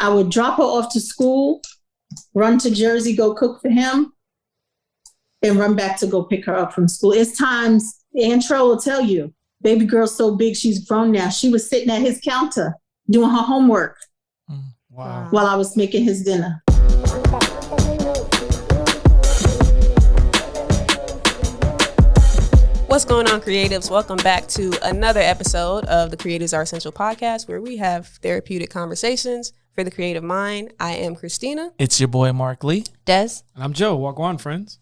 I would drop her off to school, run to Jersey, go cook for him, and run back to go pick her up from school. It's times, Antrell will tell you, baby girl's so big, she's grown now. She was sitting at his counter doing her homework while I was making his dinner. What's going on, creatives? Welcome back to another episode of the Creatives Are Essential podcast, where we have therapeutic conversations for the creative mind. I am Christina. It's your boy, Mark Lee. Des. And I'm Joe. Walk on, friends.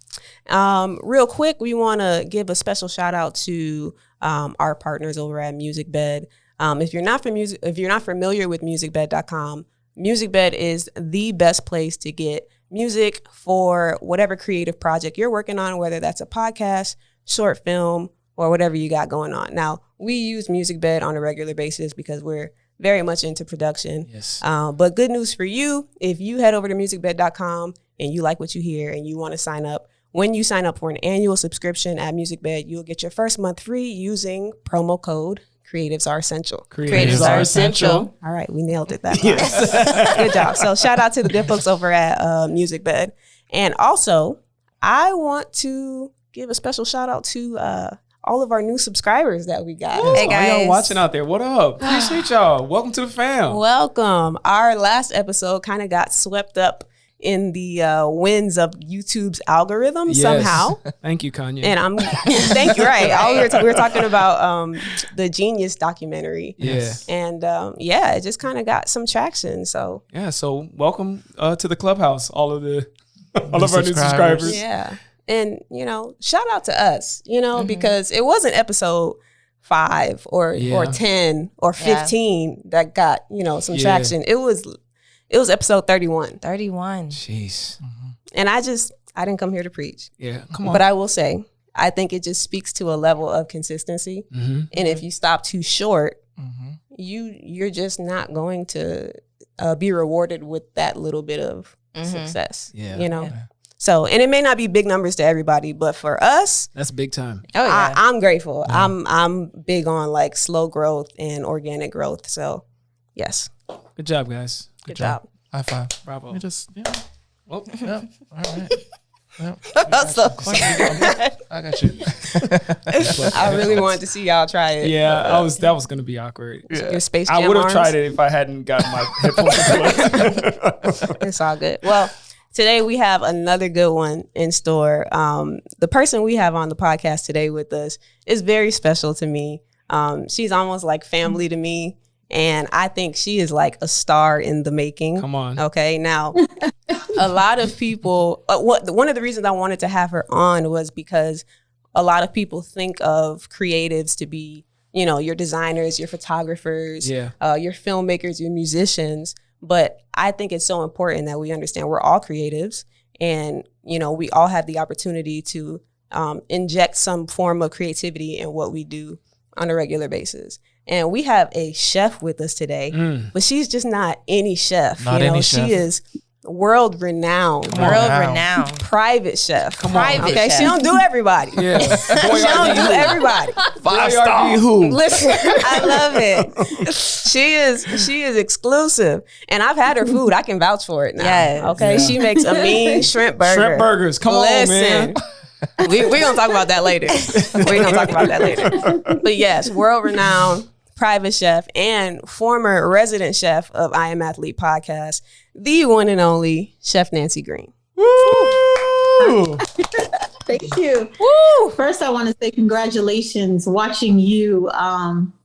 Real quick, we want to give a special shout out to our partners over at MusicBed. If you're not familiar with MusicBed.com, MusicBed is the best place to get music for whatever creative project you're working on, whether that's a podcast, short film, or whatever you got going on. Now, we use MusicBed on a regular basis because we're very much into production. Yes. But good news for you, if you head over to musicbed.com and you like what you hear and you want to sign up, when you sign up for an annual subscription at MusicBed, you'll get your first month free using promo code Creatives Are Essential. Creatives Are Essential. All right, we nailed it that time. Good job. So shout out to the good folks over at MusicBed. And also, I want to give a special shout out to all of our new subscribers that we got. Hey guys, y'all watching out there, what up? Appreciate y'all. Welcome to the fam. Welcome. Our last episode kind of got swept up in the winds of YouTube's algorithm somehow. Thank you, Kanye. And thank you. Right. We were talking about the Genius documentary. Yeah. And it just kind of got some traction. So yeah. So welcome to the clubhouse, all of our new subscribers. Yeah. And, shout out to us, because it wasn't episode 5 or 10 or 15 that got, some traction. It was episode 31. 31. Jeez. Mm-hmm. And I didn't come here to preach. Yeah, come on. But I will say, I think it just speaks to a level of consistency. Mm-hmm. And if you stop too short, you're just not going to be rewarded with that little bit of success, Yeah. So, and it may not be big numbers to everybody, but for us, that's big time. Oh, yeah. I'm grateful. Yeah. I'm big on like slow growth and organic growth. So, yes. Good job, guys. Good job. High five. Bravo. We just, Well, yeah. All right. Yep. I got you. I really wanted to see y'all try it. Yeah, that was gonna be awkward. Yeah. Your Space Jam I would have arms. tried it if I hadn't gotten my headphones plugged. It's all good. Well, today we have another good one in store. The person we have on the podcast today with us is very special to me. She's almost like family to me. And I think she is like a star in the making. Come on. Okay. Now, a lot of people, one of the reasons I wanted to have her on was because a lot of people think of creatives to be, your designers, your photographers, your filmmakers, your musicians. But I think it's so important that we understand we're all creatives and, we all have the opportunity to inject some form of creativity in what we do on a regular basis. And we have a chef with us today, but she's just not any chef. Not any chef. She is world-renowned. Private chef. Private chef. She don't do everybody. Yeah. She don't do everybody. 5-star. Listen, I love it. She is exclusive. And I've had her food. I can vouch for it now. Yes. Okay. Yeah. She makes a mean shrimp burger. Shrimp burgers. Come on, man. We're going to talk about that later. But yes, world-renowned private chef and former resident chef of I Am Athlete podcast, the one and only Chef Nancie Green. Woo! Thank you. Woo! First, I want to say congratulations watching you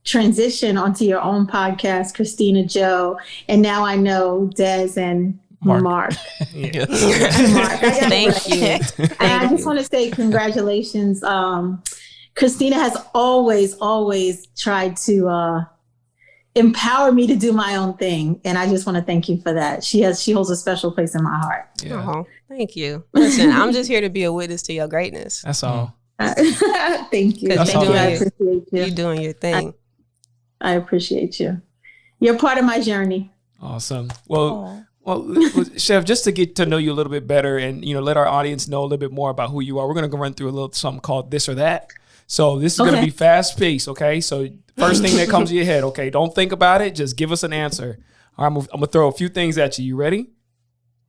transition onto your own podcast, Christina, Joe, and now I know Des and Mark. Yeah. Mark. Thank you. And I just want to say congratulations. Christina has always tried to empower me to do my own thing. And I just want to thank you for that. She holds a special place in my heart. Yeah. Oh, thank you. Listen, I'm just here to be a witness to your greatness. That's all. Thank you. That's Thank all. you. I appreciate you. You're doing your thing. I appreciate you. You're part of my journey. Awesome. Well, Chef, just to get to know you a little bit better and, let our audience know a little bit more about who you are, we're going to go run through a little something called This or That. So this is going to be fast paced. Okay. So first thing that comes to your head. Okay. Don't think about it. Just give us an answer. All right, I'm gonna throw a few things at you. You ready?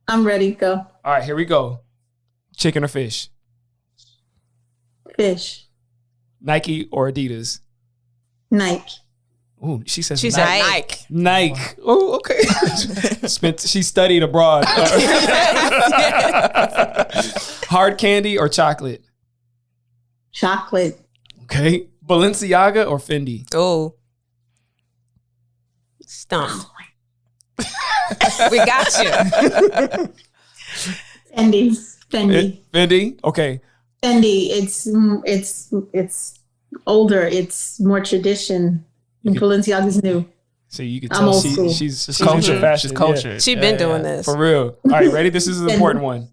I'm ready. Go. All right, here we go. Chicken or fish? Fish. Nike or Adidas? Nike. Ooh, she says She Nike. said Nike. Nike. Oh, okay. She studied abroad. Hard candy or chocolate? Chocolate. Okay. Balenciaga or Fendi? Oh. Stumped. We got you. Fendi. Fendi. Fendi? Okay. Fendi. It's older. It's more tradition. Balenciaga's new. So you can I'm tell old school. she's cultured. fashion. She's cultured. She been doing Yeah. this. For real. All right, ready? This is an important one.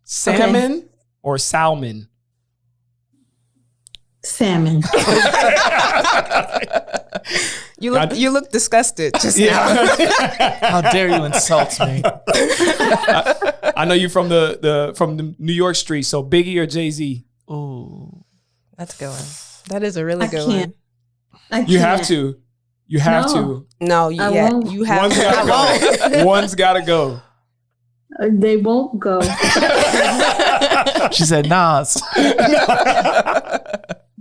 Salmon or salmon? Salmon. You look disgusted just now. Yeah. How dare you insult me? I know you from the New York street. So Biggie or Jay-Z? Ooh. That's a good one. That is a really I good can't. one. I can't. You have to. You have No. No, I won't. you have One's gotta go. One's gotta go. They won't go. She said Nas.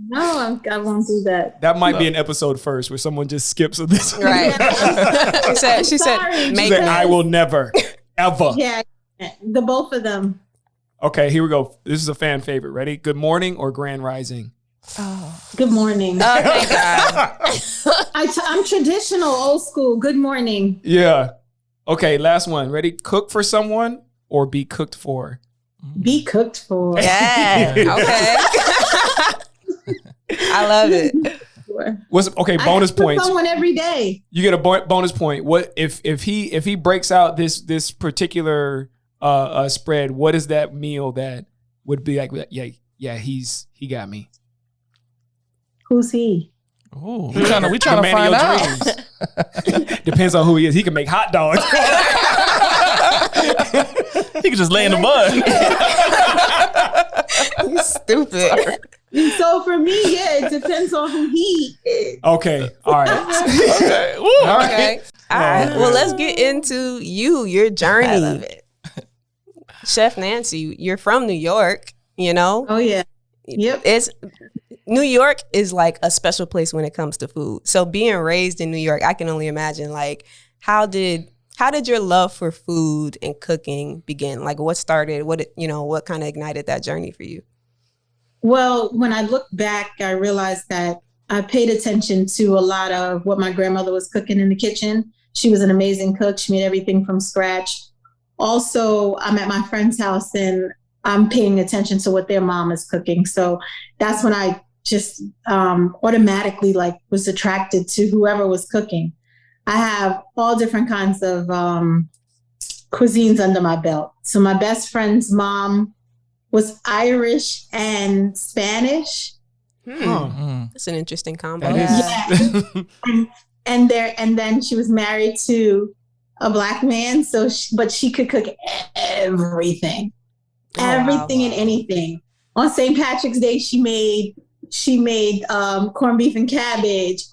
No, I won't do that. That might be an episode first where someone just skips this. Right. She said, Sorry. make She's like, I will never, ever. Yeah, the both of them. Okay, here we go. This is a fan favorite. Ready? Good morning or grand rising? Good morning. Oh, thank God. I'm traditional, old school. Good morning. Yeah. Okay, last one. Ready? Cook for someone or be cooked for? Be cooked for. Yeah. Okay. I love it. What's okay? Bonus I cook for points. someone every day. You get a bonus point. What if he breaks out this particular spread? What is that meal that would be like? Yeah, he got me. Who's he? Ooh, we trying to The find man of your out. dreams. Depends on who he is. He can make hot dogs. He can just lay in the mud. You stupid. So for me, yeah, it depends on who he is. Okay. All right. Okay. Woo. All right. Okay. All right. Well, let's get into your journey. I love it. Chef Nancie, you're from New York, you know? Oh yeah. Yep. New York is like a special place when it comes to food. So being raised in New York, I can only imagine like how did your love for food and cooking begin? Like what started, what kind of ignited that journey for you? Well, when I look back, I realized that I paid attention to a lot of what my grandmother was cooking in the kitchen. She was an amazing cook. She made everything from scratch. Also, I'm at my friend's house and I'm paying attention to what their mom is cooking. So that's when I just automatically was attracted to whoever was cooking. I have all different kinds of cuisines under my belt. So my best friend's mom was Irish and Spanish. That's an interesting combo. That is. Yeah. and then she was married to a Black man. But she could cook everything. Everything and anything. On St. Patrick's Day, she made corned beef and cabbage.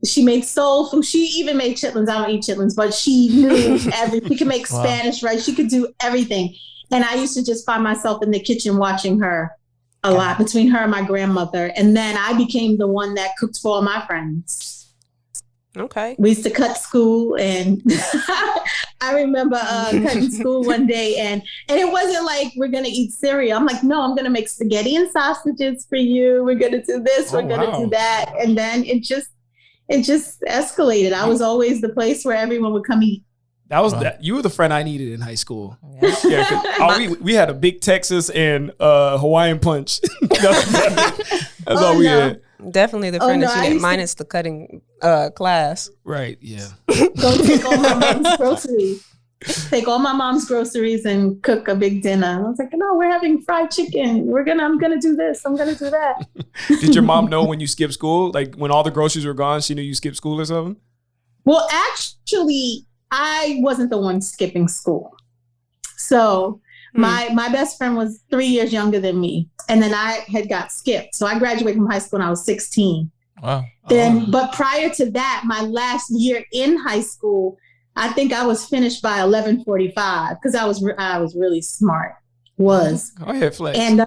She made soul food. She even made chitlins. I don't eat chitlins, but she knew everything. She could make Spanish rice. She could do everything. And I used to just find myself in the kitchen watching her a lot, between her and my grandmother. And then I became the one that cooked for all my friends. Okay. We used to cut school, and I remember cutting school one day, and it wasn't like we're gonna eat cereal. I'm like, no, I'm gonna make spaghetti and sausages for you. We're gonna do this. We're gonna do that, and then it just escalated. I was always the place where everyone would come eat. You were the friend I needed in high school. Yeah, we had a big Texas and Hawaiian punch. That's all we had. Definitely the friend that you did, minus the cutting class. Right, yeah. Go take all my mom's groceries. Take all my mom's groceries and cook a big dinner. I was like, no, we're having fried chicken. I'm gonna do this. I'm gonna do that. Did your mom know when you skipped school? Like when all the groceries were gone, she knew you skipped school or something? Well, actually, I wasn't the one skipping school. So my best friend was 3 years younger than me. And then I had got skipped. So I graduated from high school when I was 16. Wow. But prior to that, my last year in high school, I think I was finished by 11:45 because I was really smart. Was. Go ahead, Flex. And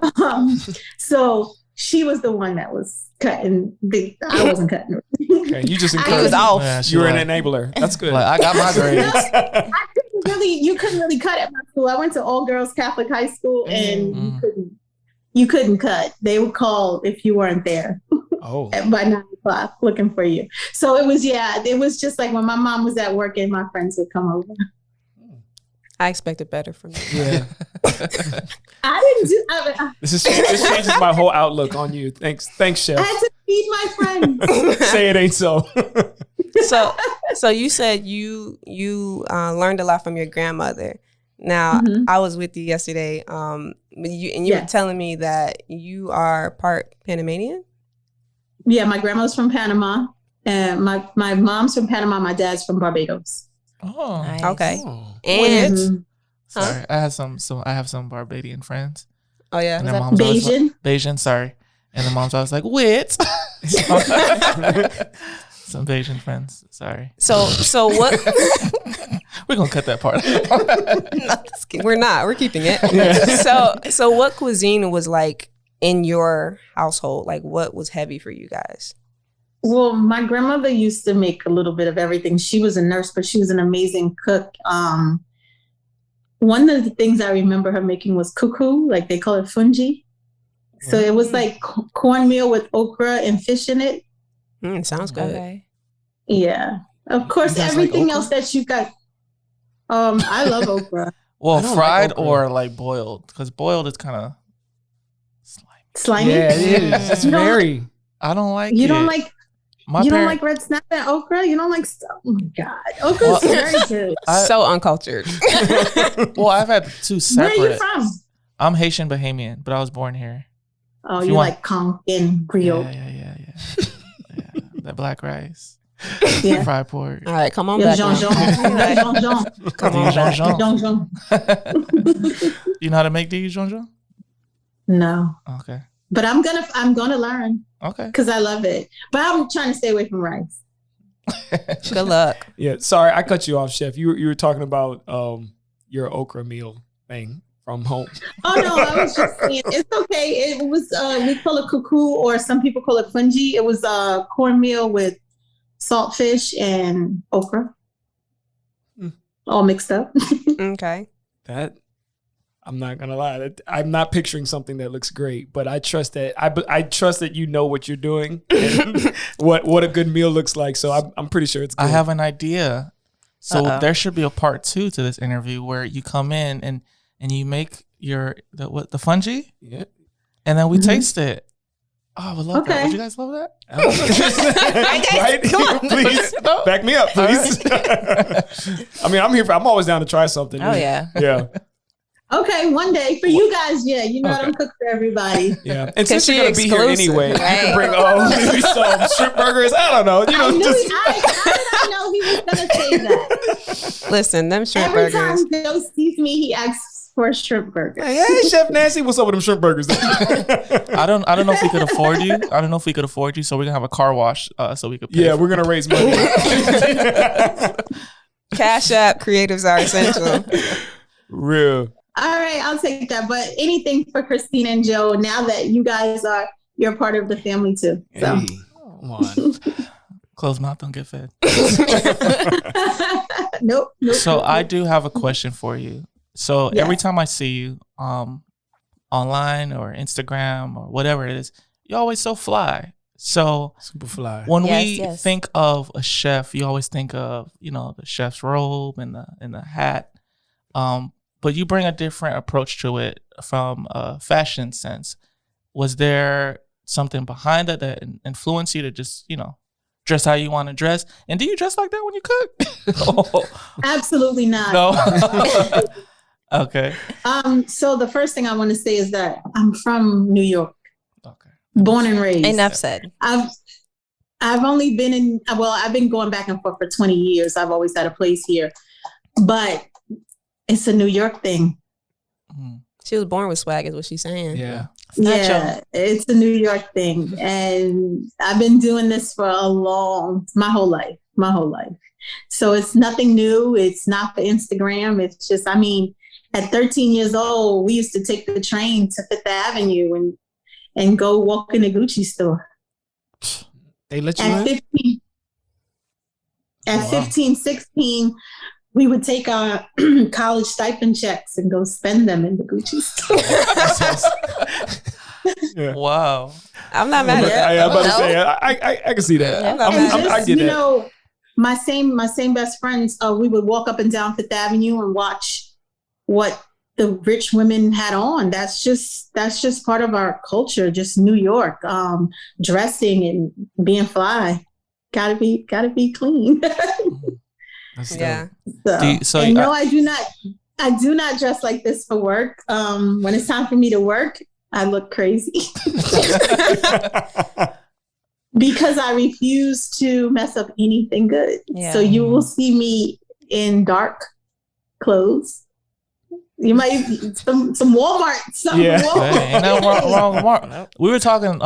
so she was the one that was cutting. I wasn't cutting. Okay, you just encouraged. He was off. Yeah, You were an enabler. That's good. Like, I got my grades. You couldn't really cut at my school. I went to all girls Catholic high school, and you couldn't cut. They would call if you weren't there. Oh. By 9:00 looking for you. So it was just like when my mom was at work and my friends would come over. I expected better from you. Yeah. I didn't do. This changes my whole outlook on you. Thanks, Chef. I had to feed my friends. Say it ain't so. So you said you learned a lot from your grandmother. Now I was with you yesterday, you were telling me that you are part Panamanian. Yeah, my grandma's from Panama, and my mom's from Panama. My dad's from Barbados. Oh, Nice. Okay, Oh. and sorry. I have some Barbadian friends. oh yeah, And their mom's always Bayesian? Bayesian, sorry. And the mom's always like, wit. Some Bayesian friends. Sorry. So what? We're gonna cut that part. We're not. We're keeping it. So what cuisine was like in your household? Like, what was heavy for you guys? Well, my grandmother used to make a little bit of everything. She was a nurse, but she was an amazing cook. One of the things I remember her making was cuckoo, like they call it fungi. So it was like cornmeal with okra and fish in it. Sounds good. Okay. Yeah. Of course, guys everything like else that you got. I love okra. Well, I don't fried like okra. or like boiled? Because boiled is kind of slimy. Slimy. Yeah, it is. That's You don't- very. I don't like You it. don't like My you don't parent- like red snap and okra? You don't like oh my God. Okra's Well- very good. So uncultured. Well, I've had two Where are you separate. from? I'm Haitian Bahamian, but I was born here. Oh, If you you want- like conch and griot. Yeah. Yeah, that black rice, Yeah. fried pork. All right, come on Yeah, back. Jean now. Jean. Jean Come on Jean back. Jean. Jean. Jean Jean. You know how to make these, Jean Jean? No. Okay. But I'm gonna learn Okay. because I love it. But I'm trying to stay away from rice. Good luck. Yeah, sorry, I cut you off, Chef. You were talking about your okra meal thing from home. Oh no, I was just saying it's okay. It was we call it cuckoo, or some people call it fungi. It was cornmeal with saltfish and okra, all mixed up. Okay. That I'm not gonna lie. I'm not picturing something that looks great, but I trust that I trust that you know what you're doing and what a good meal looks like. So I'm pretty sure it's good. I have an idea. So Uh-oh. there should be a part 2 to this interview where you come in and you make the fungi, Yeah. and then we taste it. Oh, I would love that. Okay. Would you guys love that? Right? Please back me up, please. I mean, I'm always down to try something. Oh, yeah. Yeah. Okay, one day for you guys, yeah, you know I don't cook for everybody. Yeah. And since you're she gonna be here exclusive, anyway, you right? can bring maybe some shrimp burgers. I don't know. You know, I knew just I know he was gonna say that. Listen, them shrimp Every burgers. time Joe sees me, he asks for a shrimp burger. hey, Chef Nancie, what's up with them shrimp burgers? I don't know if we could afford you. I don't know if we could afford you, so we're gonna have a car wash so we could pay. Yeah, we're gonna raise money. Cashapp, creatives are essential. Real. All right, I'll take that. But anything for Christina and Joe, now that you guys you're part of the family too. So Hey, come on. Closed mouth don't get fed. nope. So I do have a question for you. So Yeah. every time I see you online or Instagram or whatever it is, you're always so fly. So Super fly. when Yes, we yes. think of a chef, you always think of, the chef's robe and the hat. But you bring a different approach to it from a fashion sense. Was there something behind that influenced you to just, dress how you want to dress? And do you dress like that when you cook? Absolutely not. No. Okay. So the first thing I want to say is that I'm from New York, Okay. born and raised. Enough said. I've only been I've been going back and forth for 20 years. I've always had a place here, but it's a New York thing. Mm. She was born with swag, is what she's saying. Yeah. Yeah, it's a New York thing. And I've been doing this for my whole life. So it's nothing new. It's not for Instagram. It's just, I mean, at 13 years old, we used to take the train to Fifth Avenue and go walk in the Gucci store. They let you At in? 15, at Wow. 15, 16, we would take our college stipend checks and go spend them in the Gucci store. Yeah. Wow. I'm not mad at that. I'm about to No. say, I can see that. Yeah. I'm not And mad at just, I get you that. know, my same best friends, we would walk up and down Fifth Avenue and watch what the rich women had on. That's just part of our culture, just New York, dressing and being fly. Gotta be clean. That's Yeah. And no, I do not dress like this for work. When it's time for me to work, I look crazy because I refuse to mess up anything good. Yeah. So you will see me in dark clothes. You might some Walmart. Yeah. Hey, ain't nothing wrong with Walmart. We were talking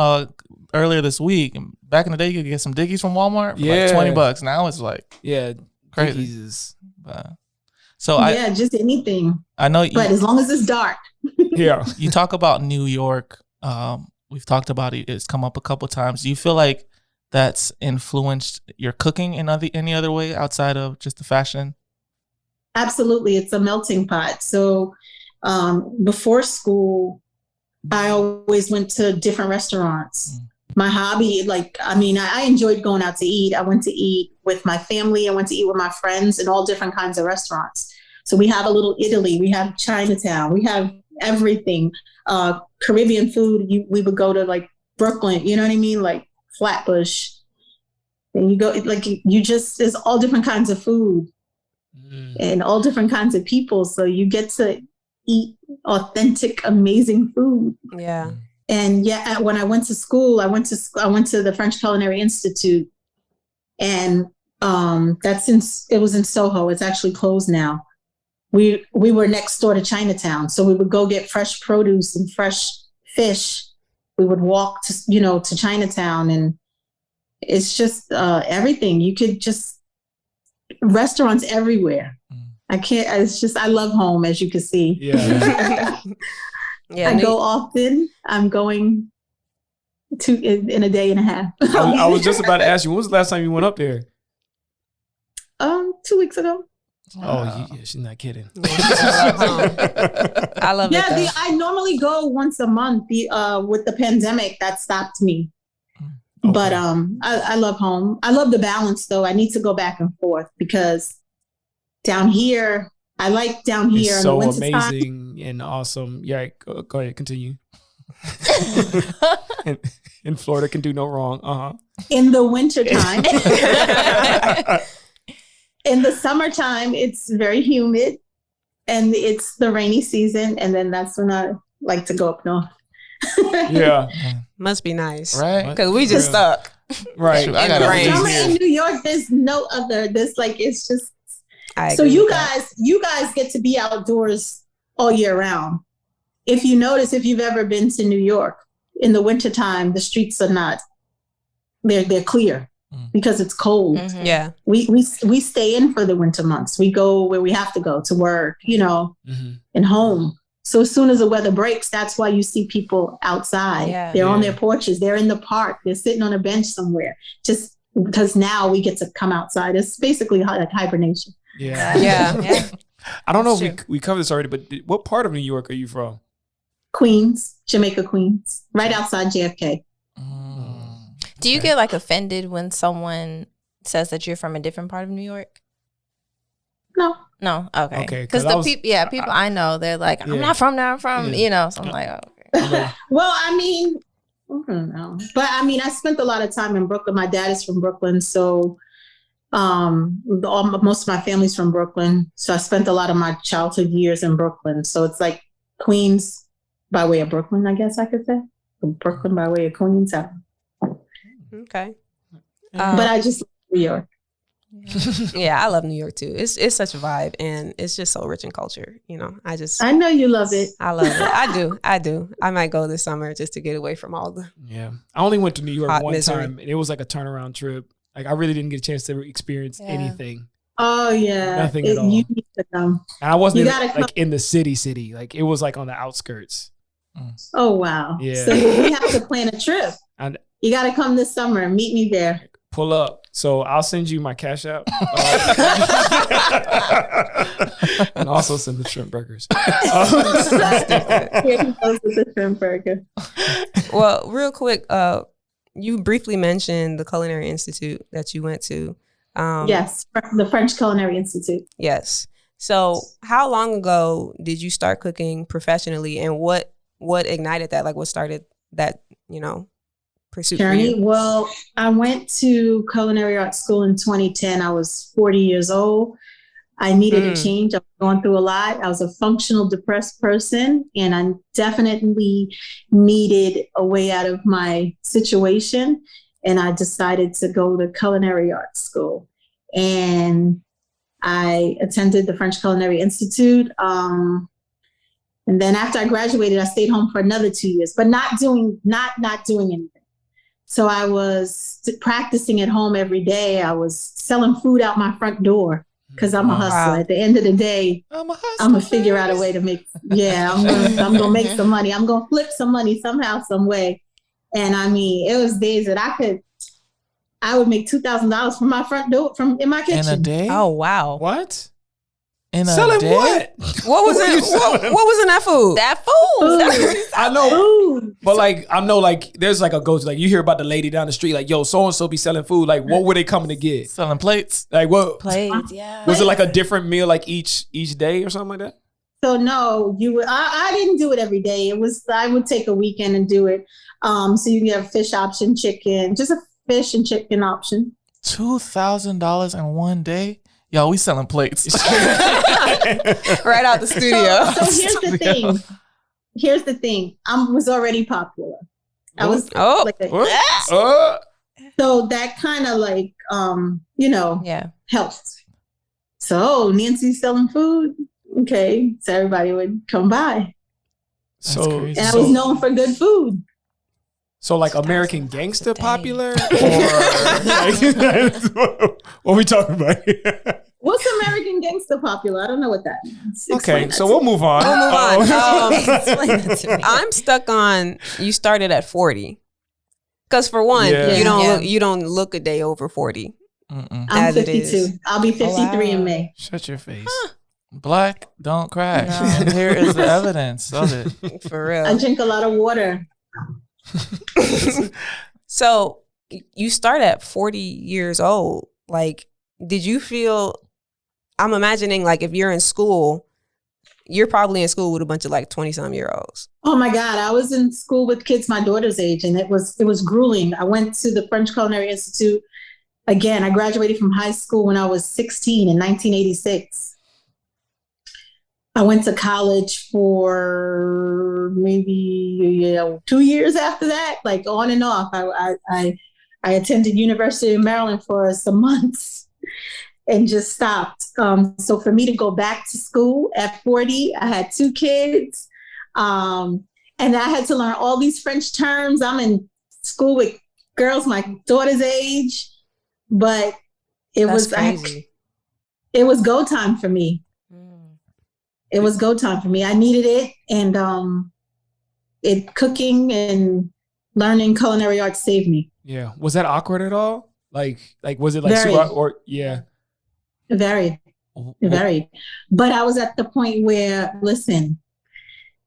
earlier this week. And back in the day, you could get some Dickies from Walmart for Yeah. like $20. Now it's like Yeah. crazy. Jesus. So Yeah, just anything. I know But as long as it's dark. Yeah. you talk about New York. We've talked about it. It's come up a couple times. Do you feel like that's influenced your cooking in any other way outside of just the fashion? Absolutely. It's a melting pot. So before school, I always went to different restaurants. My hobby, I enjoyed going out to eat. I went to eat with my family. I went to eat with my friends in all different kinds of restaurants. So we have a little Italy. We have Chinatown. We have everything. Caribbean food. We would go to like Brooklyn. You know what I mean? Like Flatbush. And you go there's all different kinds of food. And all different kinds of people. So you get to eat authentic, amazing food. Yeah. And when I went to school, I went to the French Culinary Institute, and it was in Soho. It's actually closed now. We were next door to Chinatown, so we would go get fresh produce and fresh fish. We would walk to Chinatown, and it's just everything. You could just restaurants everywhere. I love home, as you can see. Yeah. Yeah. I go often. I'm going in a day and a half. I was just about to ask you, when was the last time you went up there? 2 weeks ago. Oh, yeah, she's not kidding. I love it. though. I normally go once a month. With the pandemic, that stopped me. Okay. But I love home. I love the balance, though. I need to go back and forth because down here, I like down here It's in the so wintertime. amazing and awesome. Yeah, go ahead, continue. In Florida can do no wrong. In the wintertime. In the summertime, it's very humid and it's the rainy season. And then that's when I like to go up north. Yeah. Must be nice. Right? Because we just stuck. Right. Shoot, I In got the a rain. Summer here. in New York, there's no other. It's just. I So agree you with that. guys get to be outdoors all year round. If you notice, if you've ever been to New York in the wintertime, the streets are not, they're clear because it's cold. Mhm. Yeah. We stay in for the winter months. We go where we have to go to work, and home. So as soon as the weather breaks, that's why you see people outside. Yeah. They're on their porches. They're in the park. They're sitting on a bench somewhere. Just because now we get to come outside. It's basically like hibernation. Yeah. Yeah. I don't know if That's we covered this already, but what part of New York are you from? Queens, Jamaica, Queens, right outside JFK. Do you get like offended when someone says that you're from a different part of New York? No. No, okay. Okay, Because 'cause people I know, they're like, I'm Yeah. not from there. I'm from, Yeah. So I'm like, oh, okay. Well, I mean, I don't know. But I mean, I spent a lot of time in Brooklyn. My dad is from Brooklyn. So most of my family's from Brooklyn. So I spent a lot of my childhood years in Brooklyn. So it's like Queens by way of Brooklyn, I guess I could say. Brooklyn by way of Queens. Okay. But I just love New York. Yeah, I love New York too. It's such a vibe, and it's just so rich in culture. I know you love it. I love it. I do. I might go this summer just to get away from all the. Yeah. I only went to New York Hot one misery. time, and it was like a turnaround trip. Like I really didn't get a chance to experience anything. Oh yeah, Nothing at all. You need to come. And I wasn't come. in the city. Like it was like on the outskirts. Oh wow! Yeah. So we have to plan a trip. And you got to come this summer and meet me there. Pull up. So I'll send you my Cashapp. And also send the shrimp burgers. Here he goes with the shrimp burger. Well, real quick, you briefly mentioned the Culinary Institute that you went to. Yes, the French Culinary Institute. Yes. So how long ago did you start cooking professionally, and what ignited that? Like what started that, pursuit journey? for you? Well, I went to culinary arts school in 2010. I was 40 years old. I needed a change. I was going through a lot. I was a functional depressed person, and I definitely needed a way out of my situation. And I decided to go to culinary arts school. And I attended the French Culinary Institute. And then after I graduated, I stayed home for another 2 years, but not doing anything. So I was practicing at home every day. I was selling food out my front door because I'm a hustler. Wow. At the end of the day, I'm gonna figure out a way to make. Yeah, I'm gonna make some money. I'm gonna flip some money somehow, some way. And I mean, it was days that I would make $2,000 from my front door, in my kitchen. In a day? Oh wow! What? In a selling day? what? What was it? What was in that food? That food. I know, Food. but like I know, like there's like a go-to. Like you hear about the lady down the street, like yo, so and so be selling food. Like what were they coming to get? Selling plates. Like what? Plates, yeah. Was it like a different meal, like each day or something like that? So no, you would. I didn't do it every day. I would take a weekend and do it. So you can have fish option, chicken, just a fish and chicken option. $2,000 in one day. Yo, we selling plates. Right out the studio. So here's the thing. I was already popular. I was so that kind of like helped. So Nancie's selling food. Okay, so everybody would come by. So and I was known for good food. So like American Gangster popular, or what are we talking about here? What's American Gangster popular? I don't know what that means. Okay, so we'll move on. Explain that to me. I'm stuck on you started at 40. Because for one, you don't look a day over 40. I'm 52. I'll be 53 in May. Shut your face. Black don't crack. And here is the evidence of it. For real. I drink a lot of water. So you start at 40 years old. Like, did you feel, I'm imagining like if you're in school, you're probably in school with a bunch of like 20-some-year-olds. Oh my God. I was in school with kids my daughter's age, and it was grueling. I went to the French Culinary Institute. Again, I graduated from high school when I was 16 in 1986. I went to college for maybe 2 years after that, like on and off. I attended University of Maryland for some months and just stopped. So for me to go back to school at 40, I had 2 kids, and I had to learn all these French terms. I'm in school with girls my daughter's age, but it was go time for me. It was go time for me. I needed it, and cooking and learning culinary arts saved me. Yeah. Was that awkward at all? Like was it like Very. super or yeah? Very. But I was at the point where, listen,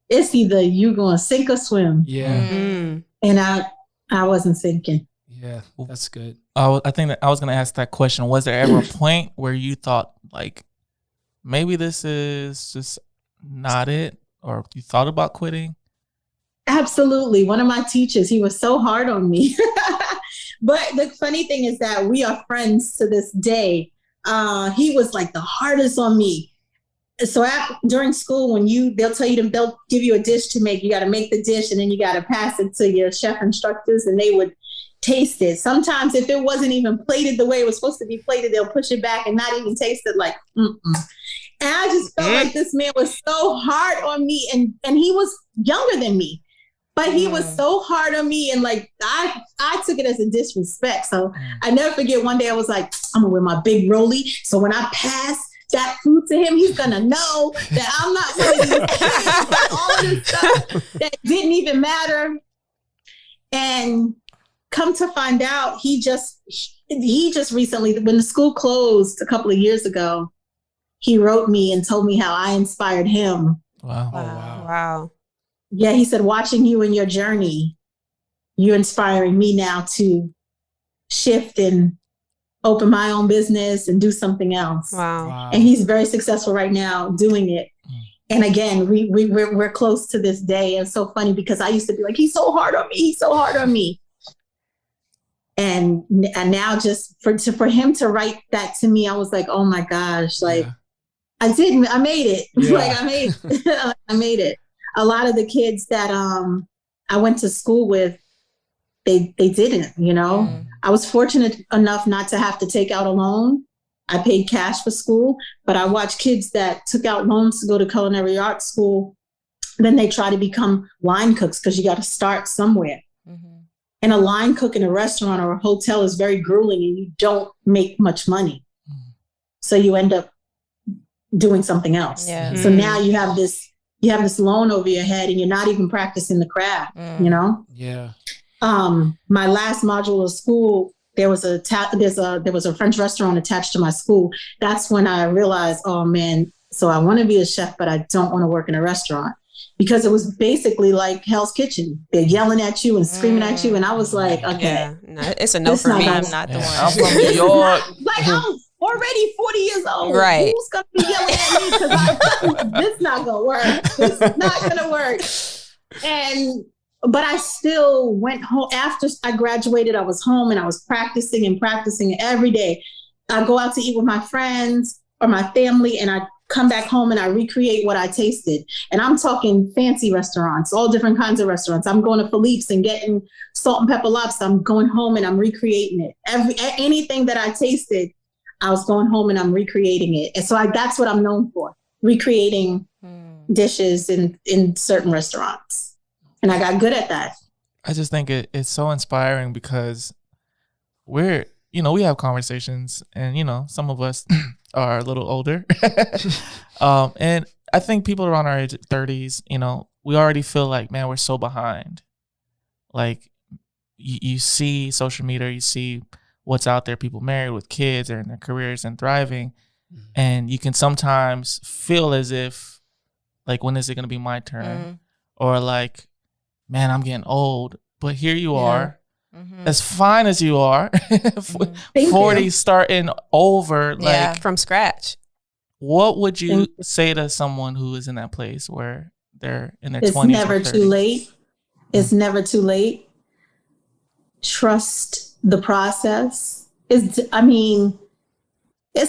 it's either you gonna sink or swim. Yeah. And I wasn't sinking. Yeah, that's good. I think that I was gonna ask that question. Was there ever a point where you thought like, maybe this is just not it, or you thought about quitting? Absolutely. One of my teachers, he was so hard on me. But the funny thing is that we are friends to this day. He was like the hardest on me. So during school, when they'll give you a dish to make, you got to make the dish and then you got to pass it to your chef instructors and they would taste it. Sometimes if it wasn't even plated the way it was supposed to be plated, they'll push it back and not even taste it, like, And I just felt like this man was so hard on me, and he was younger than me. But he was so hard on me, and like I took it as a disrespect. So I never forget one day I was like, I'm gonna wear my big rollie. So when I pass that food to him, he's gonna know that I'm not one of these kids, all of this stuff that didn't even matter. And come to find out, he just recently, when the school closed a couple of years ago, he wrote me and told me how I inspired him. Wow. Oh, wow. Wow. Yeah, he said, watching you in your journey, you're inspiring me now to shift and open my own business and do something else. Wow. And he's very successful right now doing it. And again, we're close to this day. And it's so funny because I used to be like, he's so hard on me. He's so hard on me. And now just for him to write that to me, I was like, oh my gosh, like I made it. Yeah. Like I made it. A lot of the kids that I went to school with, they didn't, you know. I was fortunate enough not to have to take out a loan. I paid cash for school, but I watched kids that took out loans to go to culinary arts school. Then they try to become line cooks because you got to start somewhere. And a line cook in a restaurant or a hotel is very grueling and you don't make much money. So you end up doing something else. Yeah. So now you have this loan over your head and you're not even practicing the craft, you know? Yeah. My last module of school, there was a French restaurant attached to my school. That's when I realized, oh man, so I want to be a chef, but I don't want to work in a restaurant. Because it was basically like Hell's Kitchen. They're yelling at you and screaming at you. And I was like, okay. Yeah, no, it's a no for me. I'm not the one. I'm from New York. Like, I'm already 40 years old. Right. Who's going to be yelling at me? Because this is not going to work. This is not going to work. But I still went home. After I graduated, I was home and I was practicing every day. I go out to eat with my friends or my family and I come back home and I recreate what I tasted. And I'm talking fancy restaurants, all different kinds of restaurants. I'm going to Philippe's and getting salt and pepper lobster. I'm going home and I'm recreating it. Anything that I tasted, I was going home and I'm recreating it. And so that's what I'm known for, recreating dishes in certain restaurants. And I got good at that. I just think it's so inspiring because we have conversations and, some of us are a little older. And I think people around our age, 30s, we already feel like, man, we're so behind. Like you see social media, you see what's out there, people married with kids or in their careers and thriving. And you can sometimes feel as if, like, when is it going to be my turn? Or like, man, I'm getting old. But here you are. As fine as you are, 40 starting over, like from scratch. What would you say to someone who is in that place where they're in their 20s? It's never too late. It's never too late. Trust the process. It's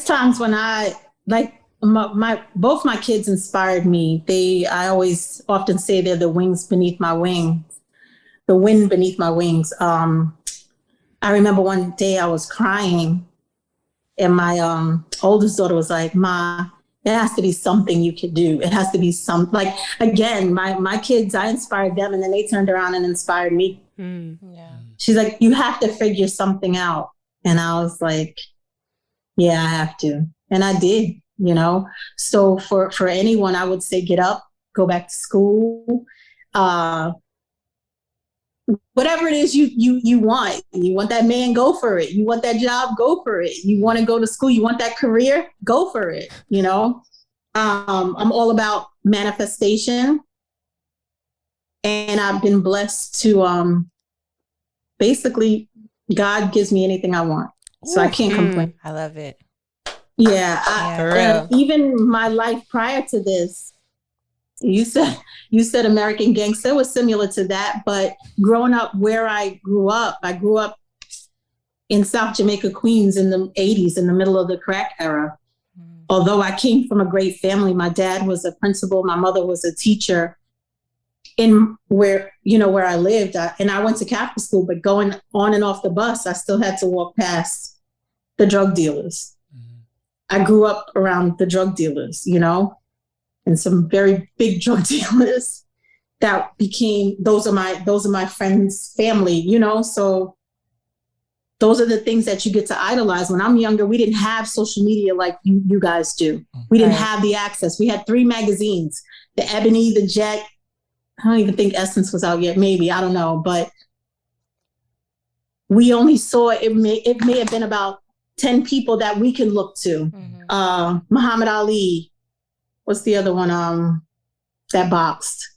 times when I both my kids inspired me. I always often say they're the wings beneath my wings. The wind beneath my wings. I remember one day I was crying and my oldest daughter was like, Ma, there has to be something you could do. It has to be like, again, my kids, I inspired them and then they turned around and inspired me. She's like, you have to figure something out. And I was like, yeah, I have to. And I did, So for anyone, I would say get up, go back to school, whatever it is you want that man, go for it. You want that job, go for it. You want to go to school, you want that career, go for it. I'm all about manifestation, and I've been blessed to basically God gives me anything I want, so I can't complain. I love it. And even my life prior to this, you said American Gangster was similar to that, but growing up where I grew up in South Jamaica, Queens in the 80s, in the middle of the crack era. Although I came from a great family, my dad was a principal, my mother was a teacher in where I lived. And I went to Catholic school, but going on and off the bus, I still had to walk past the drug dealers. I grew up around the drug dealers, and some very big drug dealers. that became, those are my friends' family, you know? So those are the things that you get to idolize. When I'm younger, we didn't have social media like you guys do. We didn't have the access. We had 3 magazines, the Ebony, the Jet. I don't even think Essence was out yet. Maybe, I don't know. But we only saw, it may have been about 10 people that we can look to. Muhammad Ali. What's the other one? That boxed.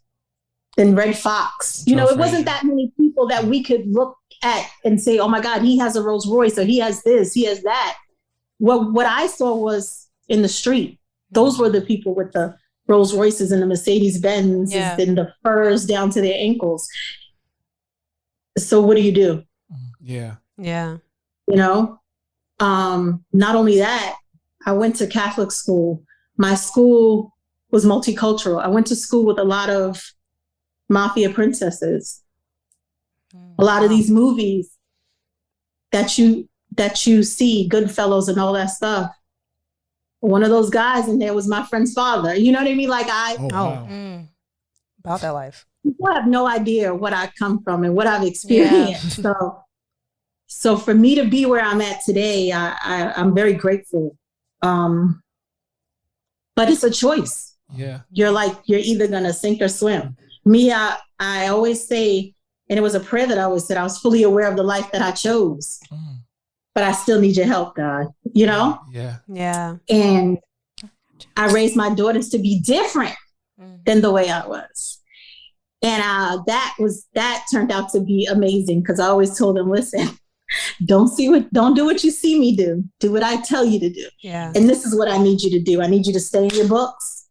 Then Red Fox. You know, it wasn't that many people that we could look at and say, oh my God, he has a Rolls Royce, or he has this, he has that. What I saw was in the street. Those were the people with the Rolls Royces and the Mercedes Benz and the furs down to their ankles. So what do you do? Yeah. Yeah. You know, not only that, I went to Catholic school. My school was multicultural. I went to school with a lot of mafia princesses. A lot of these movies that you see, Goodfellas and all that stuff. One of those guys in there was my friend's father. You know what I mean? Like about that life. People have no idea what I come from and what I've experienced. So for me to be where I'm at today, I'm very grateful. But it's a choice. Yeah. You're either gonna sink or swim. Me, I always say, and it was a prayer that I always said, I was fully aware of the life that I chose, but I still need your help, God, you know? Yeah. Yeah. And I raised my daughters to be different than the way I was. And that turned out to be amazing, because I always told them, listen, don't do what you see me do. Do what I tell you to do. Yeah. And this is what I need you to do. I need you to stay in your books.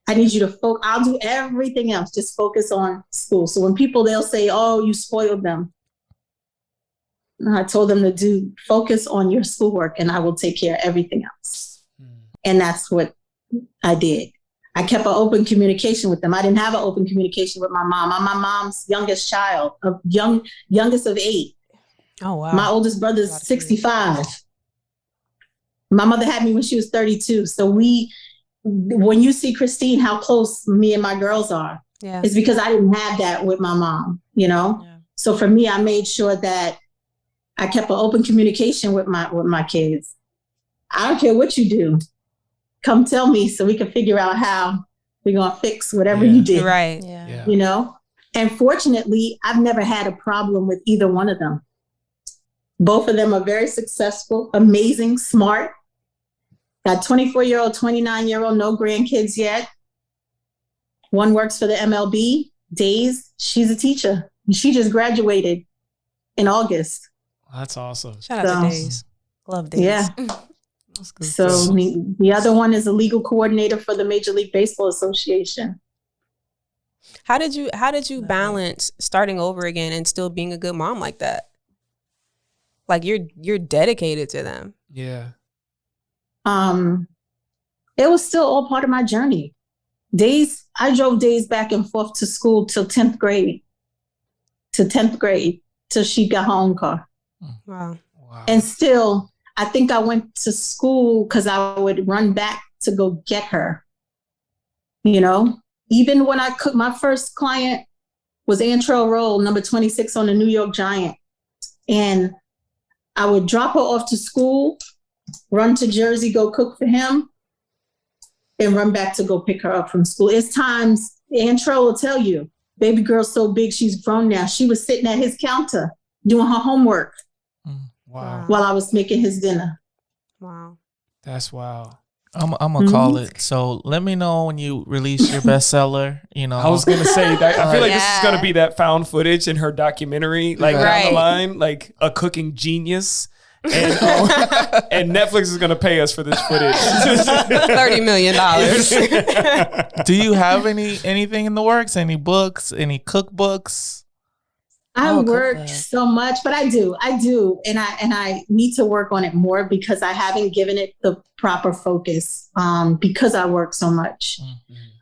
I need you to focus. I'll do everything else. Just focus on school. So when they'll say, oh, you spoiled them. I told them to focus on your schoolwork, and I will take care of everything else. And that's what I did. I kept an open communication with them. I didn't have an open communication with my mom. I'm my mom's youngest child, youngest of 8. Oh, wow. My oldest brother's 65. My mother had me when she was 32. So when you see Christine, how close me and my girls are, it's because I didn't have that with my mom, you know? Yeah. So for me, I made sure that I kept an open communication with my kids. I don't care what you do. Come tell me so we can figure out how we're going to fix whatever you did. Right. Yeah. You know? And fortunately, I've never had a problem with either one of them. Both of them are very successful, amazing, smart. Got 24-year-old, 29-year-old, no grandkids yet. One works for the MLB, Days. She's a teacher. She just graduated in August. That's awesome. Shout out to Days. Love Days. Yeah. So the other one is a legal coordinator for the Major League Baseball Association. How did you balance starting over again and still being a good mom like that? Like you're dedicated to them. Yeah. It was still all part of my journey. I drove Days back and forth to school till 10th grade, till she got her own car. Wow. And still, I think I went to school because I would run back to go get her. You know, even when I cooked, my first client was Antrell Roll, number 26 on the New York Giant. And I would drop her off to school, run to Jersey, go cook for him, and run back to go pick her up from school. It's times, Antrell will tell you, baby girl's so big, she's grown now. She was sitting at his counter doing her homework while I was making his dinner. Wow. That's wild. I'm gonna call it. So let me know when you release your bestseller. You know, I was gonna say that. I feel like this is gonna be that found footage in her documentary, like down the line, like a cooking genius. And Netflix is gonna pay us for this footage. $30 million. Do you have anything in the works? Any books? Any cookbooks? I work so much, but I do, and I need to work on it more because I haven't given it the proper focus. Because I work so much,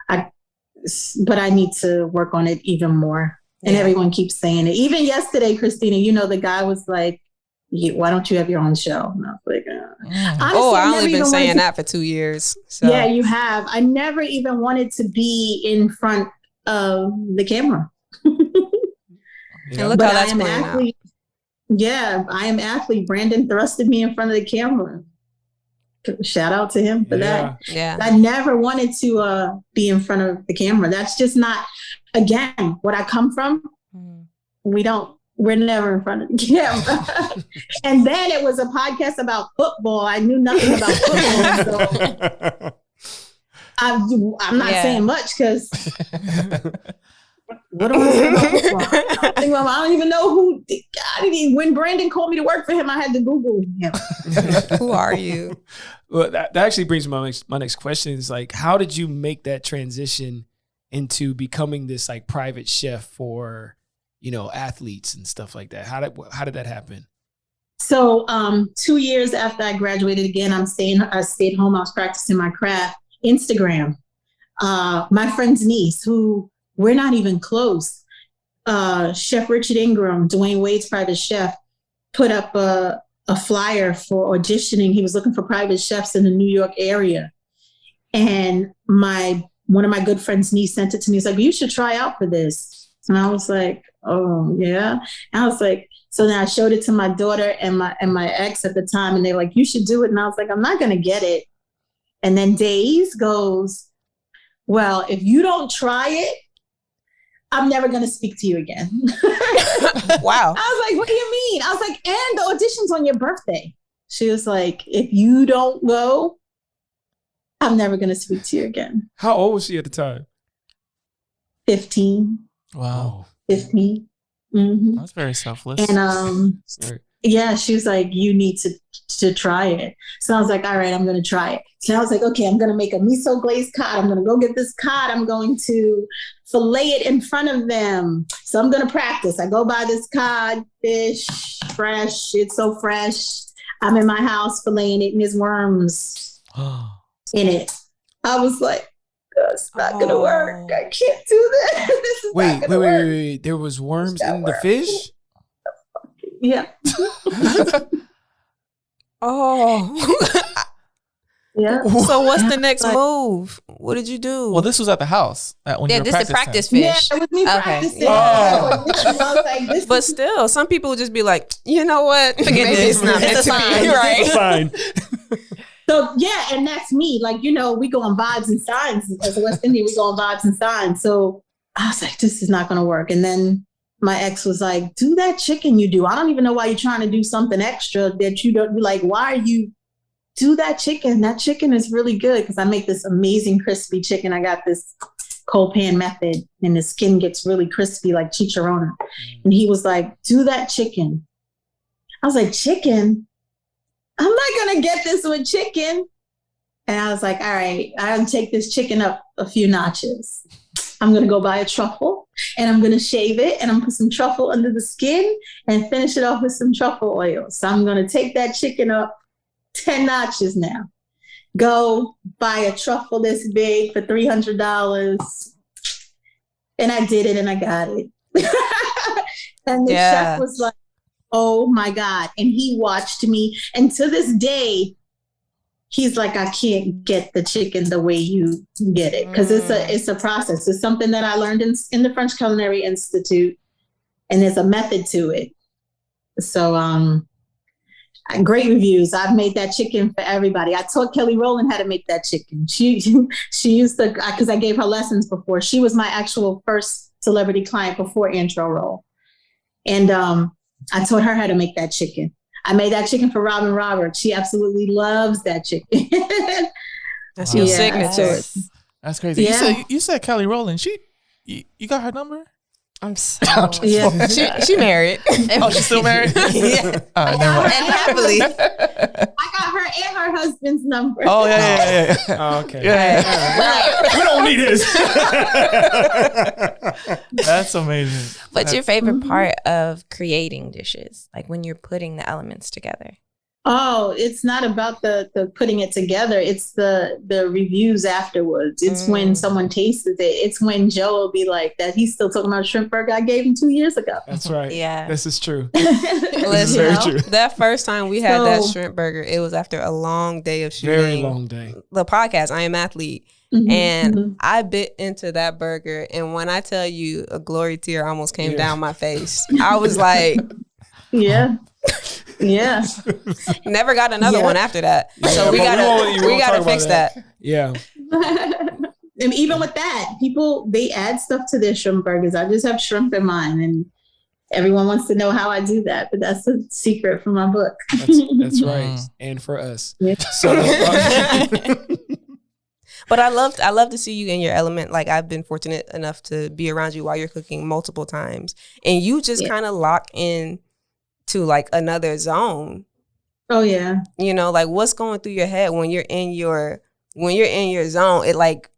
but I need to work on it even more. And everyone keeps saying it. Even yesterday, Christina, you know, the guy was like, "Why don't you have your own show?" And I was like, honestly, I've only been saying that for 2 years. So. Yeah, you have. I never even wanted to be in front the camera. And look But how that's I am playing athlete. Yeah, I am athlete. Brandon thrusted me in front of the camera. Shout out to him for that. Yeah. I never wanted to be in front of the camera. That's just not, again, what I come from. We're never in front of the camera. And then it was a podcast about football. I knew nothing about football. So I'm not saying much because what do I say about football? I don't even know who. When Brandon called me to work for him, I had to Google him. Who are you? Well, that actually brings me my next question is like, how did you make that transition into becoming this like private chef for, athletes and stuff like that? How did that happen? So 2 years after I graduated again, I stayed home. I was practicing my craft. Instagram. My friend's niece, who we're not even close, Chef Richard Ingram, Dwayne Wade's private chef, put up a flyer for auditioning. He was looking for private chefs in the New York area. And one of my good friends' niece sent it to me. He's like, you should try out for this. And I was like, oh, yeah. And I was like, so then I showed it to my daughter and my ex at the time, and they're like, you should do it. And I was like, I'm not going to get it. And then Days goes, well, if you don't try it, I'm never going to speak to you again. Wow. I was like, what do you mean? I was like, and the audition's on your birthday. She was like, if you don't go, I'm never going to speak to you again. How old was she at the time? 15. Wow. 15. Mm-hmm. That's very selfless. And yeah, she was like, you need to try it. So I was like, all right, I'm going to try it. So I was like, okay, I'm going to make a miso glazed cod. I'm going to go get this cod. I'm going to fillet it in front of them. So I'm going to practice. I go buy this cod, fish, fresh. It's so fresh. I'm in my house filleting it, and there's worms in it. I was like, that's not going to work. I can't do this. This is not gonna work. Wait. There was worms in the fish? Yeah. Yeah. So what's the next move? What did you do? Well, this was at the house when you were this is the practice practicing. fish. Yeah, it was me practicing. Oh. I was like, this But is still, some people would just be like, you know what? Forget Maybe this. it's not meant to be, right? Fine. So yeah, and that's me. Like, we go on vibes and signs. As a West Indian, we go on vibes and signs. So I was like, this is not going to work. And then my ex was like, do that chicken you do. I don't even know why you're trying to do something extra that you don't. Like, why are you do that chicken? That chicken is really good because I make this amazing crispy chicken. I got this cold pan method, and the skin gets really crispy like chicharrona. And he was like, do that chicken. I was like, chicken? I'm not going to get this with chicken. And I was like, all right, I'll take this chicken up a few notches. I'm going to go buy a truffle, and I'm going to shave it, and I'm going to put some truffle under the skin and finish it off with some truffle oil. So I'm going to take that chicken up 10 notches now. Go buy a truffle this big for $300. And I did it, and I got it. And the chef was like, oh my God. And he watched me. And to this day, he's like, I can't get the chicken the way you get it. Because it's a process. It's something that I learned in the French Culinary Institute. And there's a method to it. So great reviews. I've made that chicken for everybody. I taught Kelly Rowland how to make that chicken. She used to, because I gave her lessons before. She was my actual first celebrity client before Intro Roll. And I taught her how to make that chicken. I made that chicken for Robin Roberts. She absolutely loves that chicken. That's your signature. That's crazy. Yeah. You said Kelly Rowland. You got her number? I'm so Yeah. She married. Oh, she's still married? Yeah. Never mind. and happily. I got her and her husband's number. Oh, yeah. Oh, okay. Yeah. We don't need this. That's amazing. What's your favorite part of creating dishes? Like when you're putting the elements together? Oh, it's not about the putting it together. It's the reviews afterwards. It's when someone tastes it. It's when Joe will be like that. He's still talking about shrimp burger I gave him 2 years ago. That's right. Yeah. This is true. Listen, very true. that first time we had that shrimp burger, it was after a long day of shooting. Very long day. The podcast, I Am Athlete. And I bit into that burger. And when I tell you, a glory tear almost came down my face. I was like, yeah. Never got another one after that. So we gotta fix that. Yeah. And even with that, people, they add stuff to their shrimp burgers. I just have shrimp in mine, and everyone wants to know how I do that, but that's a secret for my book. That's right. And for us. Yeah. So, but I love to see you in your element. Like, I've been fortunate enough to be around you while you're cooking multiple times, and you just kind of lock in to like another zone. Oh yeah. You know, like what's going through your head when you're in your zone? It like,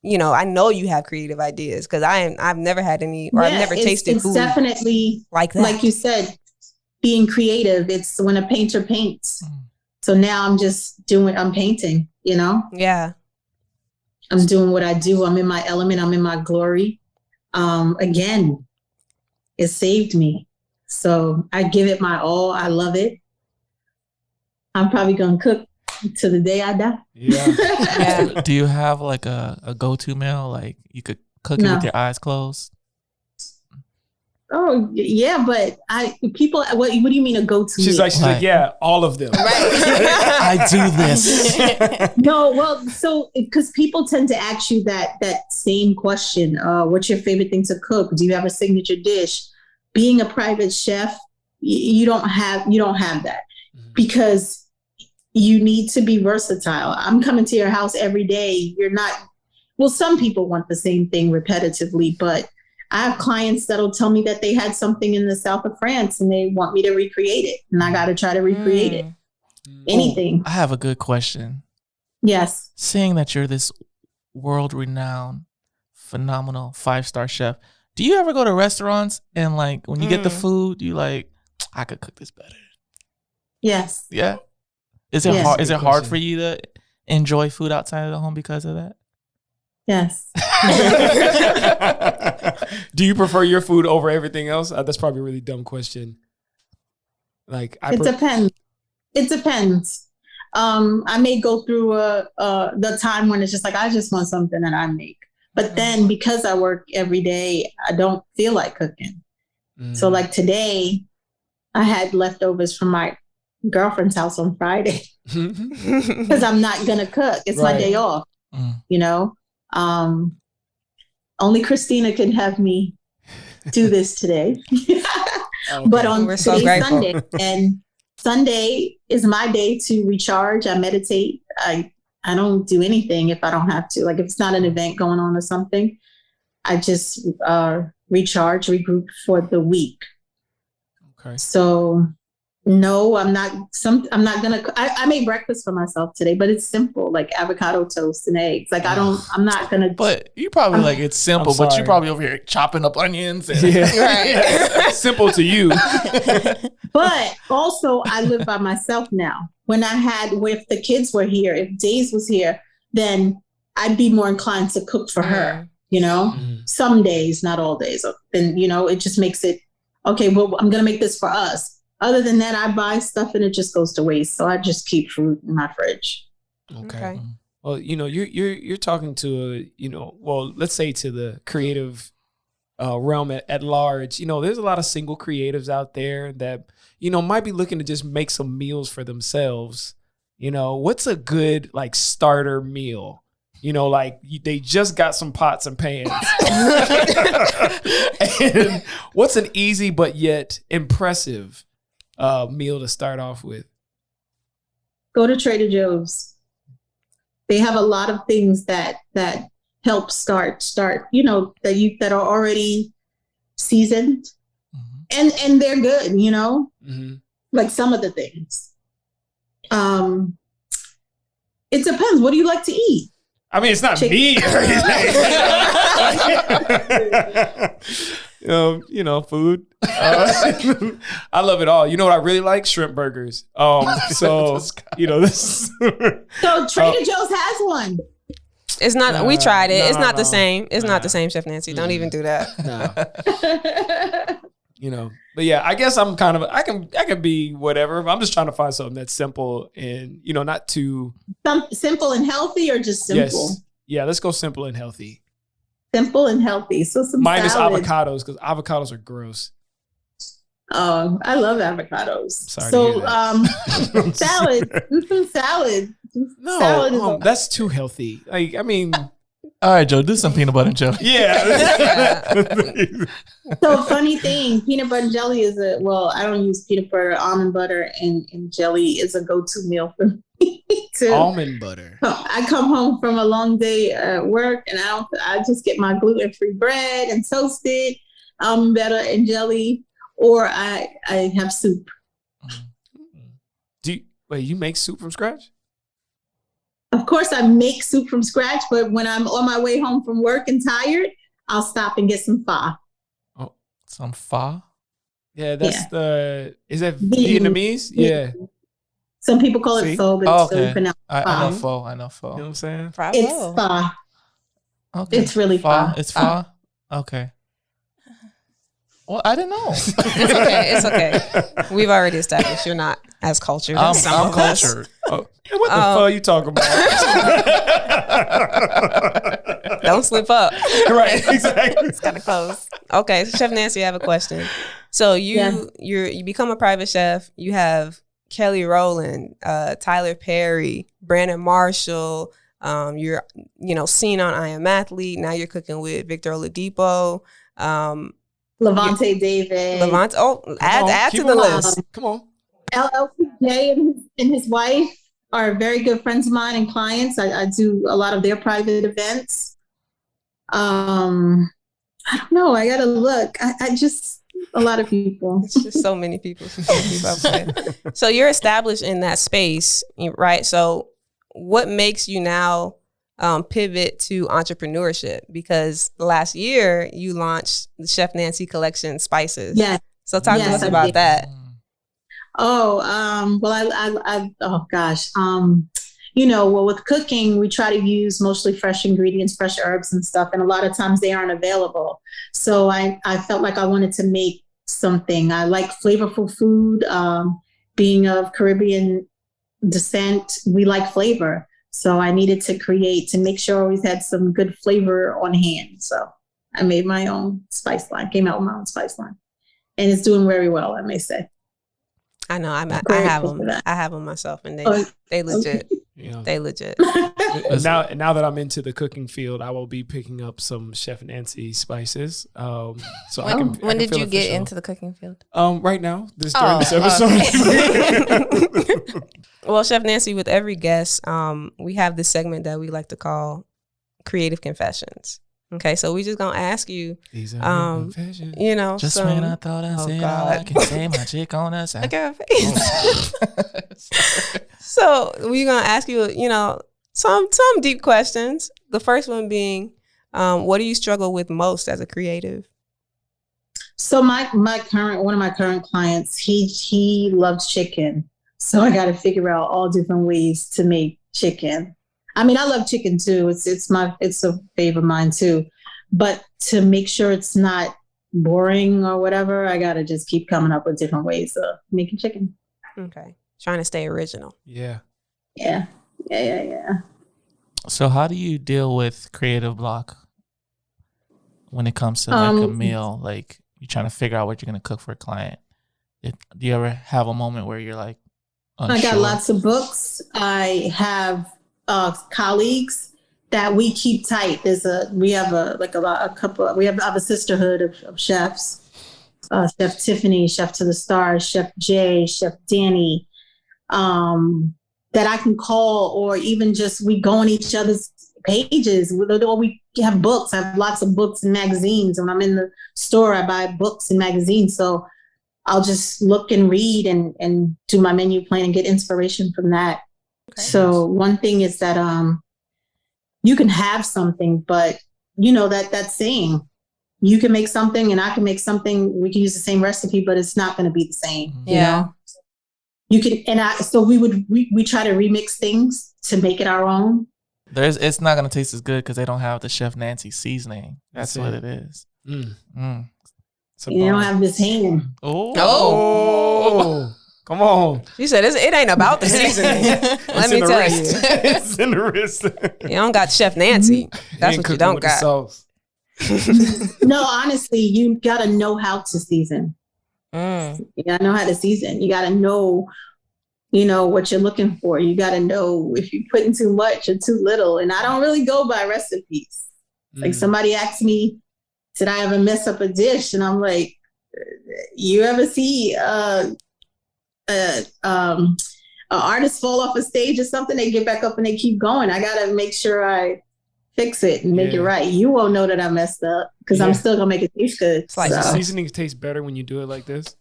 you know, I know you have creative ideas because I've never had any, or I've never tasted food. It's definitely like that. Like you said, being creative. It's when a painter paints. So now I'm painting, you know? Yeah. I'm doing what I do. I'm in my element. I'm in my glory. Again, it saved me. So I give it my all. I love it. I'm probably going to cook to the day I die. Yeah. Do you have like a go-to meal? Like you could cook it with your eyes closed? Oh yeah, but what do you mean a go-to? She's like, yeah, all of them. Right. I do this. No, well, so because people tend to ask you that same question. What's your favorite thing to cook? Do you have a signature dish? Being a private chef, you don't have that because you need to be versatile. I'm coming to your house every day. You're not. Well, some people want the same thing repetitively, but I have clients that'll tell me that they had something in the south of France and they want me to recreate it. And I got to try to recreate it. Anything. I have a good question. Yes. Seeing that you're this world-renowned, phenomenal 5-star chef, do you ever go to restaurants and like when you get the food, you like, I could cook this better? Yes. Yeah. Is it hard? Is it hard for you to enjoy food outside of the home because of that? Yes. Do you prefer your food over everything else? That's probably a really dumb question. Like, it depends. It depends. I may go through the time when it's just like I just want something that I make, but then because I work every day, I don't feel like cooking. So like today, I had leftovers from my girlfriend's house on Friday because I'm not gonna cook. It's my day off. You know. Only Christina can have me do this today. But on today's Sunday, and Sunday is my day to recharge. I meditate. I don't do anything if I don't have to. Like if it's not an event going on or something, I just recharge, regroup for the week. Okay. So no, I'm not gonna. I made breakfast for myself today, but it's simple, like avocado toast and eggs. Like I'm not gonna. But you probably like it's simple, but you probably over here chopping up onions. And Simple to you. But also, I live by myself now. If the kids were here, if Days was here, then I'd be more inclined to cook for her. You know, some days, not all days. Then it just makes it okay. Well, I'm gonna make this for us. Other than that, I buy stuff and it just goes to waste. So I just keep fruit in my fridge. Okay. Well, you're talking to let's say to the creative realm at large. There's a lot of single creatives out there that might be looking to just make some meals for themselves. What's a good like starter meal? They just got some pots and pans. And what's an easy but yet impressive meal to start off with? Go to Trader Joe's. They have a lot of things that help start, that are already seasoned and they're good, like some of the things. It depends. What do you like to eat? I mean, it's not me or anything. Food. I love it all. You know what I really like? Shrimp burgers. So this. So Trader Joe's has one. It's not. We tried it. It's not the same. It's not the same, Chef Nancie. Don't even do that. But yeah, I guess I'm kind of. I can be whatever. But I'm just trying to find something that's simple and not too simple and healthy, or just simple. Yeah, let's go simple and healthy. Simple and healthy. So some Minus salad. avocados, because avocados are gross. Oh, I love avocados. Sorry so to hear that. salad. Do some salad. No, Salad is that's too healthy. Like, I mean, All right, Joe, do some peanut butter and jelly. yeah. So funny thing, peanut butter and jelly is I don't use peanut butter, almond butter and jelly is a go-to meal for me too. Almond butter. I come home from a long day at work and I just get my gluten-free bread and toasted almond butter and jelly, or I have soup. You make soup from scratch? Of course I make soup from scratch, but when I'm on my way home from work and tired, I'll stop and get some pho. Oh, Some pho? yeah, is that Vietnamese? Yeah. Some people call See? it pho, but Oh, it's really okay. pronounced I know pho. pho. I know pho. You know what I'm saying? Bravo. It's pho. Okay. It's really pho. It's pho? Okay. Well, I didn't know. It's okay. We've already established you're not as cultured as some I'm of us. cultured. Oh, and what the fuck are you talking about? Don't slip up. Right, exactly. It's kind of close. Okay, so Chef Nancie, I have a question. So you become a private chef. You have Kelly Rowland, Tyler Perry, Brandon Marshall. You're seen on I Am Athlete. Now you're cooking with Victor Oladipo. Levante David. Levante. Oh, add to the list. Come on. LLCJ and his wife are very good friends of mine and clients. I do a lot of their private events. I don't know. I gotta look. I just a lot of people. It's just so many people. So you're established in that space, right? So what makes you now pivot to entrepreneurship? Because last year you launched the Chef Nancie Collection Spices. Yeah. So talk to us about that. With cooking, we try to use mostly fresh ingredients, fresh herbs and stuff. And a lot of times they aren't available. So I felt like I wanted to make something. I like flavorful food. Being of Caribbean descent, we like flavor. So I needed to make sure I always had some good flavor on hand. So I made my own spice line, came out with my own spice line. And it's doing very well, I may say. I know. I have them. I have them myself, and they legit. Yeah. They legit. Now that I'm into the cooking field, I will be picking up some Chef Nancie spices. So when did you get into the cooking field? Right now, during this episode. Okay. Well, Chef Nancie, with every guest, we have this segment that we like to call Creative Confessions. Okay, so we just gonna ask you, These are confessions. Just when I thought I said all I can say, my chick on us. Look at her face. So we're gonna ask you, some deep questions. The first one being, what do you struggle with most as a creative? So one of my current clients, he loves chicken. So I got to figure out all different ways to make chicken. I mean, I love chicken too. It's a favorite of mine too. But to make sure it's not boring or whatever, I got to just keep coming up with different ways of making chicken. Okay. Trying to stay original. Yeah. Yeah. So how do you deal with creative block when it comes to like a meal? Like you're trying to figure out what you're going to cook for a client. Do you ever have a moment where you're like unsure? I got lots of books. I have colleagues that we keep tight. We have a sisterhood of chefs. Chef Tiffany, Chef to the Stars, Chef Jay, Chef Danny, that I can call, or even just we go on each other's pages, or we have books. I have lots of books and magazines. When I'm in the store, I buy books and magazines. So I'll just look and read and do my menu plan and get inspiration from that. Okay. So one thing is that you can have something, but that saying, you can make something and I can make something. We can use the same recipe, but it's not going to be the same. Yeah. You can, so we try to remix things to make it our own. It's not going to taste as good because they don't have the Chef Nancie seasoning. That's what it is. You don't have this hand. Oh. Come on. She said, it ain't about the seasoning. Let me tell you. It's in the wrist. You don't got Chef Nancie. That's what you don't got. No, honestly, you gotta know how to season. You gotta know how to season. You gotta know, what you're looking for. You gotta know if you're putting too much or too little. And I don't really go by recipes. Like somebody asked me, did I ever mess up a dish? And I'm like, you ever see an artist fall off a stage or something? They get back up and they keep going. I gotta make sure I fix it and make it right. You won't know that I messed up because I'm still gonna make it taste good. Seasoning tastes better when you do it like this.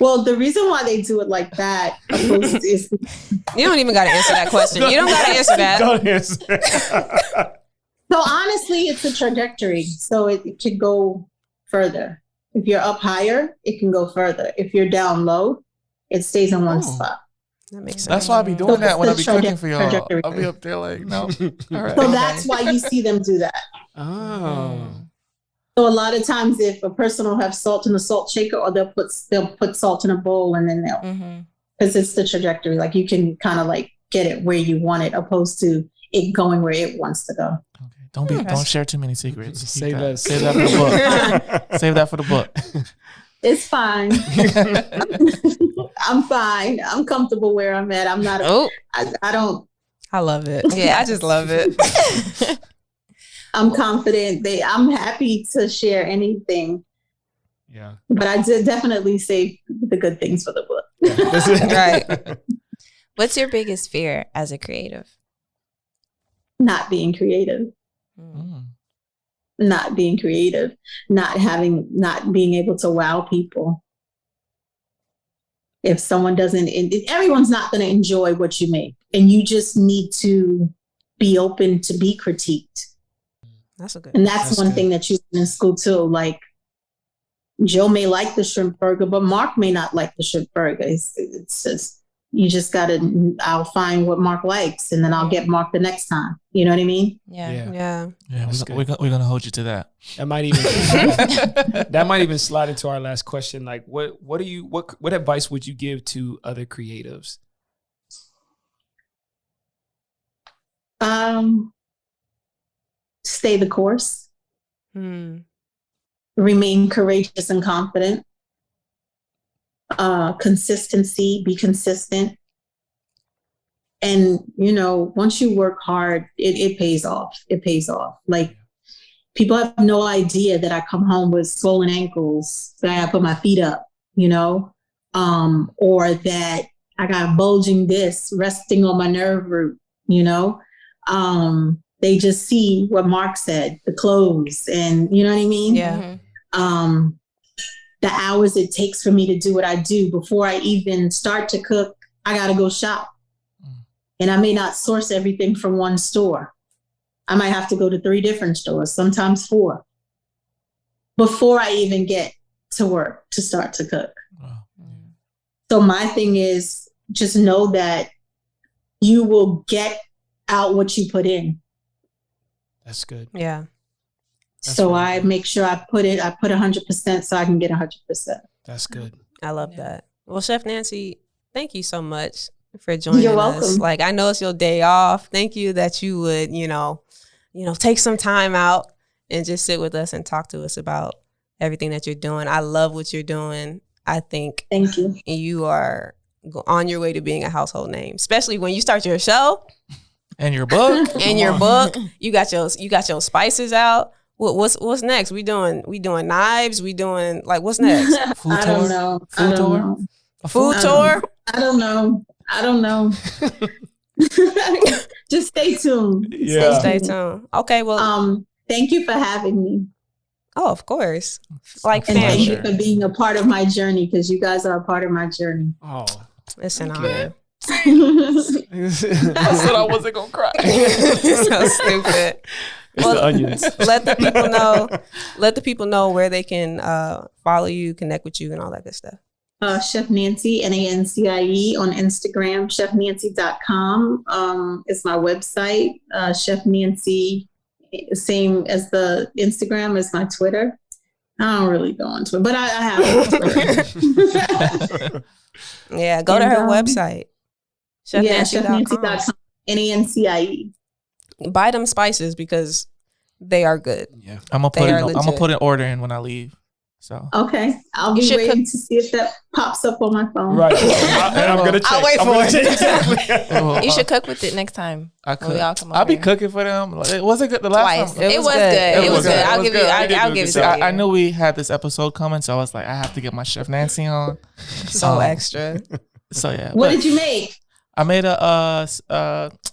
Well, the reason why they do it like that is you don't even got to answer that question. You don't got to answer that. Don't answer. So honestly, it's a trajectory. So it could go further. If you're up higher, it can go further. If you're down low, it stays in one spot. That makes sense. That's why I be doing that when I be cooking for y'all. I'll be up there like, no. All right. So that's why you see them do that. Oh. So a lot of times if a person will have salt in a salt shaker, or they'll put salt in a bowl and then they'll, because it's the trajectory. Like you can kind of like get it where you want it, opposed to it going where it wants to go. Okay. Don't share too many secrets. Save that for the book. Save that for the book. It's fine. I'm fine. I'm comfortable where I'm at. I'm not. I don't. I love it. Yeah, I just love it. I'm confident. I'm happy to share anything. Yeah. But I did definitely save the good things for the book. Right. What's your biggest fear as a creative? Not being creative. Not being creative. Not being able to wow people. If someone doesn't, everyone's not going to enjoy what you make. And you just need to be open to be critiqued. That's a good. And that's one thing that you learn in school too. Like Joe may like the shrimp burger, but Mark may not like the shrimp burger. It's just, you just gotta, I'll find what Mark likes and then I'll get Mark the next time. You know what I mean? Yeah. We're gonna hold you to that. That might even slide into our last question. Like what advice would you give to other creatives? Stay the course. Remain courageous and confident. Consistency, be consistent. And, once you work hard, it pays off. It pays off. Like people have no idea that I come home with swollen ankles, that I put my feet up, or that I got bulging discs resting on my nerve root, They just see what Mark said, the clothes, and you know what I mean? Yeah. The hours it takes for me to do what I do before I even start to cook, I got to go shop. And I may not source everything from one store. I might have to go to 3 different stores, sometimes 4, before I even get to work to start to cook. Wow. So my thing is just know that you will get out what you put in. That's good. Yeah. So I make sure I put 100% so I can get 100%. That's good. I love that. Well, Chef Nancie, thank you so much for joining us. You're welcome. Like, I know it's your day off. Thank you that you would, take some time out and just sit with us and talk to us about everything that you're doing. I love what you're doing. I think thank you. You are on your way to being a household name, especially when you start your show. And your book. You got your spices out. What's next? We doing knives. We doing what's next? Food I tour? don't know. Food tour? A food tour? I don't know. Just stay tuned. Yeah. Stay tuned. Okay. Well, thank you for having me. Oh, of course. And thank you for being a part of my journey, because you guys are a part of my journey. Oh, it's an honor. I said I wasn't gonna cry. So stupid. It's the onions. Let the people know where they can follow you, connect with you, and all that good stuff. Chef Nancie, Nancie on Instagram. chefnancie.com is my website. Chef Nancie, same as the Instagram, is my Twitter. I don't really go into it, but I have. Yeah, go to her website. chefnancie.com. chefnancie.com. NANCIE. Buy them spices because they are good. Yeah. I'm They are gonna put legit. an order in when I leave. So Okay, I'll You be should waiting to see if that pops up on my phone. Right. And I'm gonna check. I'll wait I'm for gonna it. check exactly. You should cook with it next time. I when we could. all come I'll over be here. cooking for them. Like, it wasn't good the last Twice. time. It was good. It was good. I'll give you. I'll give it See, to you. I knew we had this episode coming, so I was like, I have to get my chef Nancie on. So extra. So yeah. What but did you make? I made a what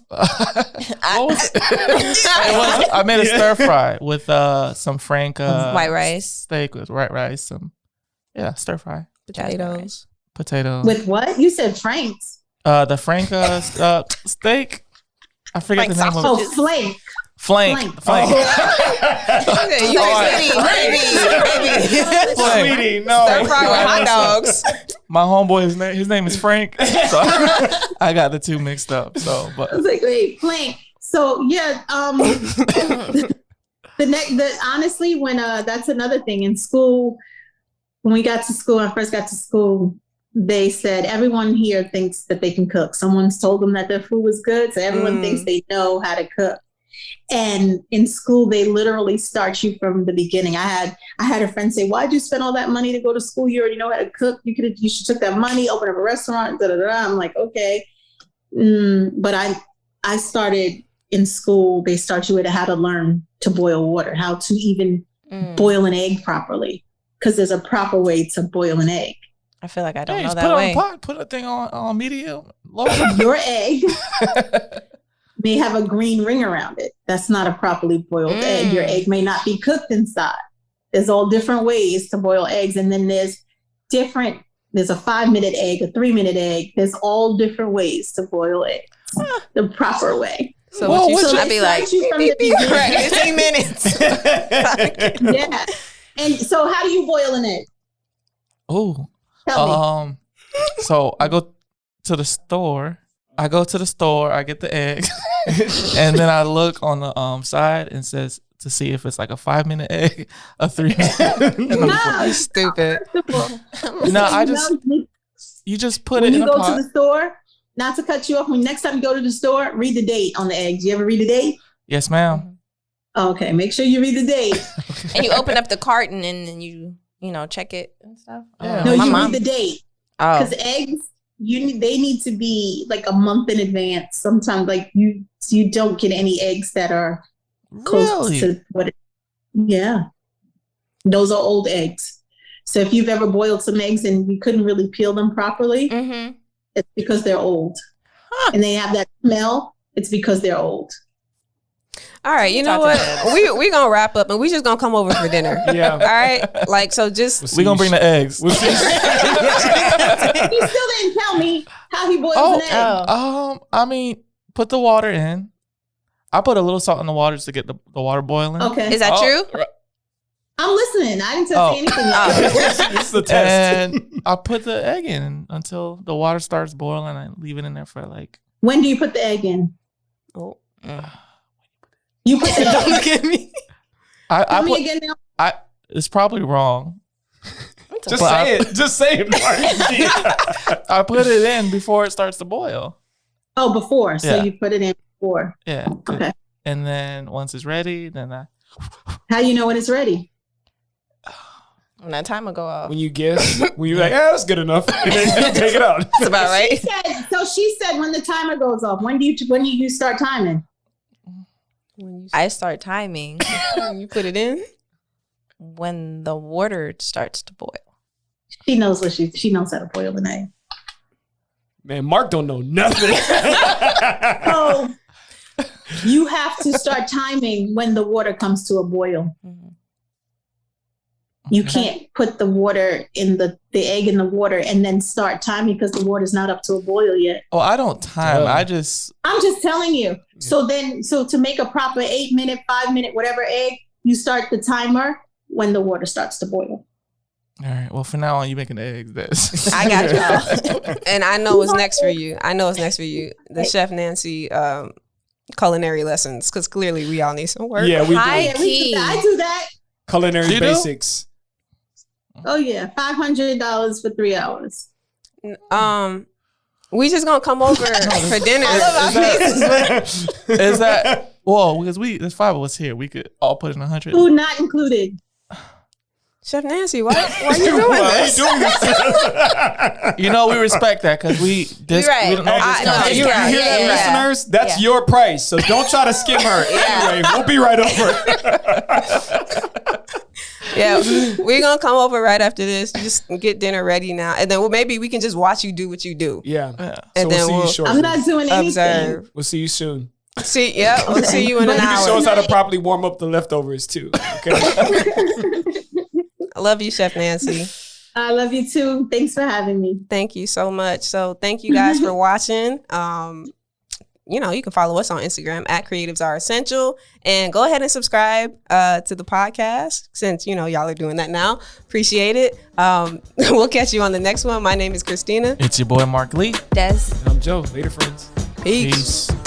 was it? I made a stir fry with some frank White rice. steak with white rice, some stir fry Potatoes. potato With what? You said Frank's. the frank steak. I forget the name of Oh, it. flank. Flank. You Sweetie, no. Stir fry with hot dogs. My homeboy, his name is Frank. So I got the two mixed up. So, I but was like, wait, Flank. So yeah, honestly, when that's another thing in school. When we got to school, when I first got to school, they said everyone here thinks that they can cook. Someone's told them that their food was good, so everyone thinks they know how to cook. And in school, they literally start you from the beginning. I had a friend say, "Why'd you spend all that money to go to school? You already know how to cook. You should took that money, open up a restaurant." Da, da, da. I'm like, okay, but I started in school. They start you with how to learn to boil water, how to even boil an egg properly, because there's a proper way to boil an egg. I feel like I don't know just that put it way. on the pot, put a thing on medium. Low. Your egg may have a green ring around it. That's not a properly boiled egg. Your egg may not be cooked inside. There's all different ways to boil eggs. And then there's a 5-minute egg, a 3-minute egg. There's all different ways to boil eggs the proper way. So what you So should they be like, start you from the beginning. right, 15 minutes. Yeah. And so how do you boil an egg? Oh, Tell me. so I go to the store. I get the egg, and then I look on the side and says to see if it's like a 5-minute egg, a 3-minute. No, Stupid. No, you just put when it in you a go pot. to the store, not to cut you off, when next time you go to the store, read the date on the eggs. You ever read the date? Yes, ma'am. Okay, make sure you read the date. And you open up the carton and then you check it and stuff. Yeah. No, My you mom. read the date. Oh, Because eggs, they need to be like a month in advance. Sometimes, like you don't get any eggs that are close Really? to what. Yeah, those are old eggs. So if you've ever boiled some eggs and you couldn't really peel them properly, it's because they're old, and they have that smell. It's because they're old. All right, you know Talk to what? We gonna wrap up and we just gonna come over for dinner. Yeah. All right, like so. Just We gonna bring the eggs. We'll see. He still didn't tell me how he boils an egg. I mean, put the water in. I put a little salt in the water just to get the water boiling. Okay, is that true? I'm listening. I didn't say anything. This is the test. And I put the egg in until the water starts boiling. I leave it in there for like. When do you put the egg in? oh, You put the don't egg. look at me. Tell me again now. It's probably wrong. Just say it. Just say it, Mark. I put it in before it starts to boil. Oh, before. So Yeah. you put it in before. Yeah. Okay. And then once it's ready, then I. How you know when it's ready? When that timer go off. When you guess, when you're like, that's good enough, and then you take it out. That's about right. She said when the timer goes off. When do you start timing? When I start timing you put it in. when the water starts to boil. She knows she knows how to boil an egg. Man, Mark don't know nothing. So you have to start timing when the water comes to a boil. You can't put the water in the egg in the water and then start timing because the water's not up to a boil yet. Oh, I don't time. Yeah. I just. I'm just telling you. So to make a proper 8-minute, 5-minute, whatever egg, you start the timer when the water starts to boil. All right. Well, for now on, you making the eggs. This. I got y'all. And I know what's next for you. The Chef Nancie culinary lessons, because clearly we all need some work. Yeah, we do. High Yeah, key. I do that. Culinary You do? basics. Oh yeah, $500 for 3 hours. We just gonna come over for dinner. Is that well? Because there's 5 of us here. We could all put in 100. Food not included. Chef Nancie, why are you doing this? You know, we respect that because we You're right. we don't know this No, kind of you're stuff. right. You hear that, listeners? That's your price. So don't try to skim her. Anyway, we'll be right over. Yeah, we're gonna come over right after this. Just get dinner ready now, and then maybe we can just watch you do what you do. Yeah. And So then we'll see you shortly. I'm not doing anything. Observe. We'll see you soon. We'll see you in an But- Show us hour. how to properly warm up the leftovers too. Okay. I love you, Chef Nancie. I love you too. Thanks for having me. Thank you so much. So thank you guys for watching. You can follow us on Instagram at creativesareessential, and go ahead and subscribe to the podcast since, y'all are doing that now. Appreciate it. We'll catch you on the next one. My name is Christina. It's your boy Mark Lee. Des. I'm Joe. Later, friends. Peace. Peace.